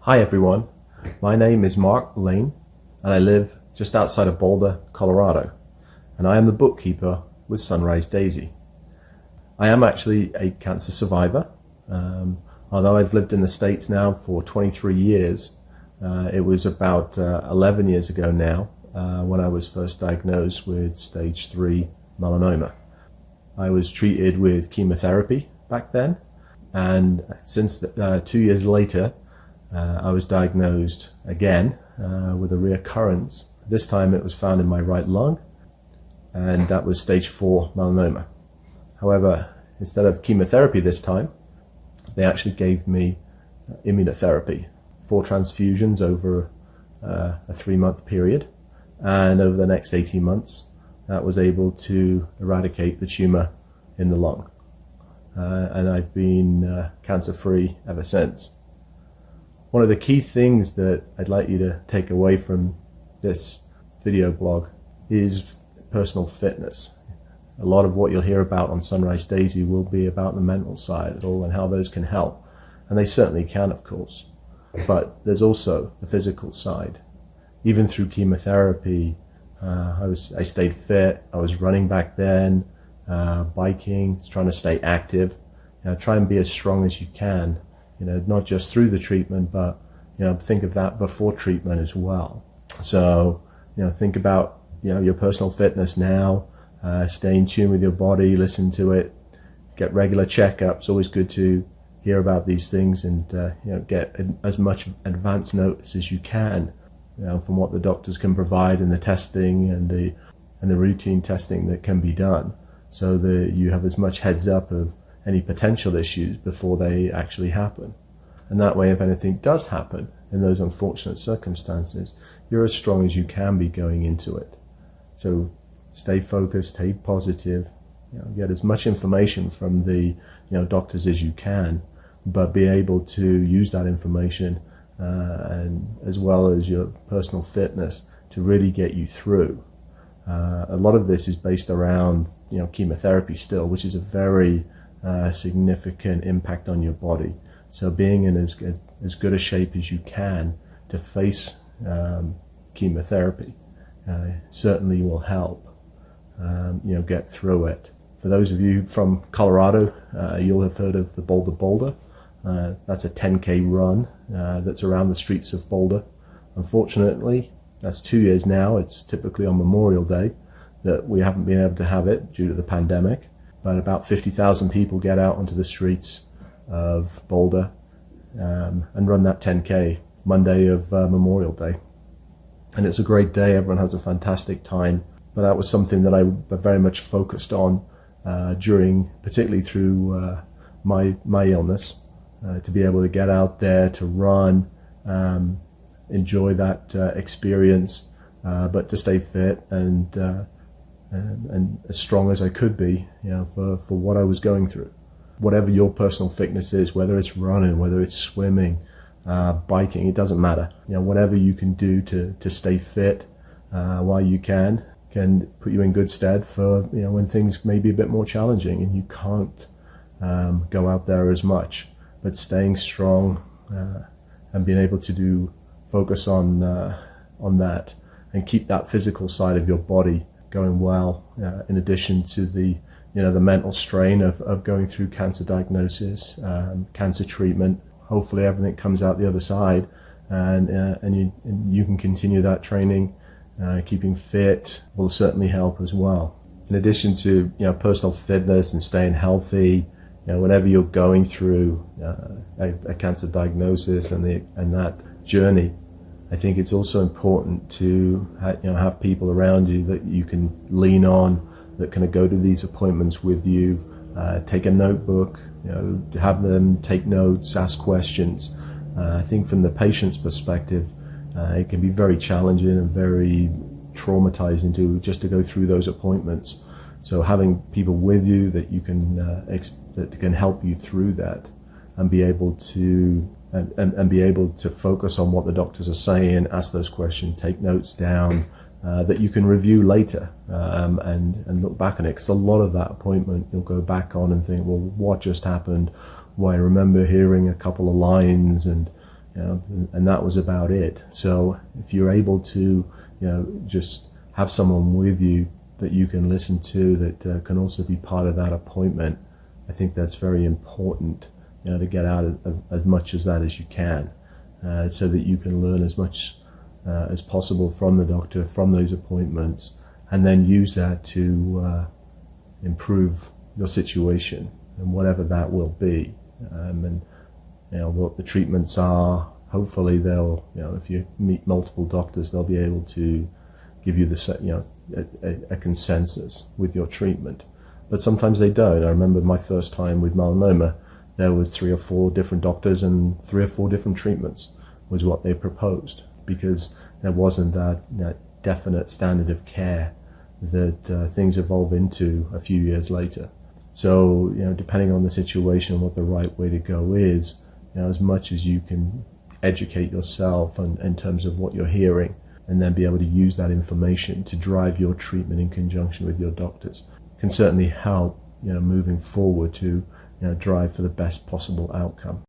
Hi everyone, my name is Mark Laing and I live just outside of Boulder, Colorado, and I am the bookkeeper with Sunrise Daisy. I am actually a cancer survivor. Although I've lived in the States now for 23 years, it was about 11 years ago now when I was first diagnosed with stage 3 melanoma. I was treated with chemotherapy back then, and since 2 years later I was diagnosed again with a reoccurrence. This time it was found in my right lung, and that was stage 4 melanoma. However, instead of chemotherapy this time, they actually gave me immunotherapy, 4 transfusions over a 3-month period, and over the next 18 months that was able to eradicate the tumor in the lung. And I've been cancer-free ever since. One of the key things that I'd like you to take away from this video blog is personal fitness. A lot of what you'll hear about on Sunrise Daisy will be about the mental side and how those can help. And they certainly can, of course. But there's also the physical side. Even through chemotherapy, I stayed fit. I was running back then, biking, trying to stay active. Try and be as strong as you can. Not just through the treatment, but think of that before treatment as well. So think about your personal fitness now. Stay in tune with your body, listen to it, get regular checkups. Always good to hear about these things and get as much advance notice as you can from what the doctors can provide and the testing and the routine testing that can be done, so that you have as much heads up of any potential issues before they actually happen. And that way, if anything does happen in those unfortunate circumstances, you're as strong as you can be going into it. So stay focused, stay positive, get as much information from the doctors as you can, but be able to use that information and as well as your personal fitness to really get you through. A lot of this is based around chemotherapy still, which is a very significant impact on your body. So being in as good a shape as you can to face chemotherapy certainly will help get through it. For those of you from Colorado, you'll have heard of the Boulder. That's a 10K run that's around the streets of Boulder. Unfortunately, that's 2 years now. It's typically on Memorial Day that we haven't been able to have it due to the pandemic. But about 50,000 people get out onto the streets of Boulder and run that 10K Monday of Memorial Day. And it's a great day. Everyone has a fantastic time. But that was something that I very much focused on particularly through my illness, to be able to get out there, to run, enjoy that experience, but to stay fit and as strong as I could be, for what I was going through. Whatever your personal fitness is, whether it's running, whether it's swimming, biking, it doesn't matter. Whatever you can do to stay fit while you can put you in good stead for when things may be a bit more challenging and you can't go out there as much. But staying strong and being able to focus on that and keep that physical side of your body going well, in addition to the mental strain of going through cancer diagnosis, cancer treatment. Hopefully everything comes out the other side, and you can continue that training. Keeping fit will certainly help as well. In addition to personal fitness and staying healthy, whenever you're going through a cancer diagnosis and that journey, I think it's also important to have people around you that you can lean on, that can go to these appointments with you. Take a notebook, have them take notes, ask questions. I think from the patient's perspective, it can be very challenging and very traumatizing to go through those appointments. So having people with you that you can that can help you through that and be able to focus on what the doctors are saying, ask those questions, take notes down that you can review later and look back on it. Because a lot of that appointment you'll go back on and think, well, what just happened? Well, I remember hearing a couple of lines and and that was about it. So if you're able to, just have someone with you that you can listen to, that can also be part of that appointment, I think that's very important, to get out of as much as that as you can, so that you can learn as much as possible from the doctor, from those appointments, and then use that to improve your situation, and whatever that will be, and what the treatments are. Hopefully they'll, if you meet multiple doctors, they'll be able to give you a consensus with your treatment. But sometimes they don't. I remember my first time with melanoma, there was 3 or 4 different doctors and 3 or 4 different treatments was what they proposed, because there wasn't that definite standard of care that things evolve into a few years later. So, depending on the situation, what the right way to go is, as much as you can educate yourself in terms of what you're hearing, and then be able to use that information to drive your treatment in conjunction with your doctors, can certainly help, moving forward to, drive for the best possible outcome.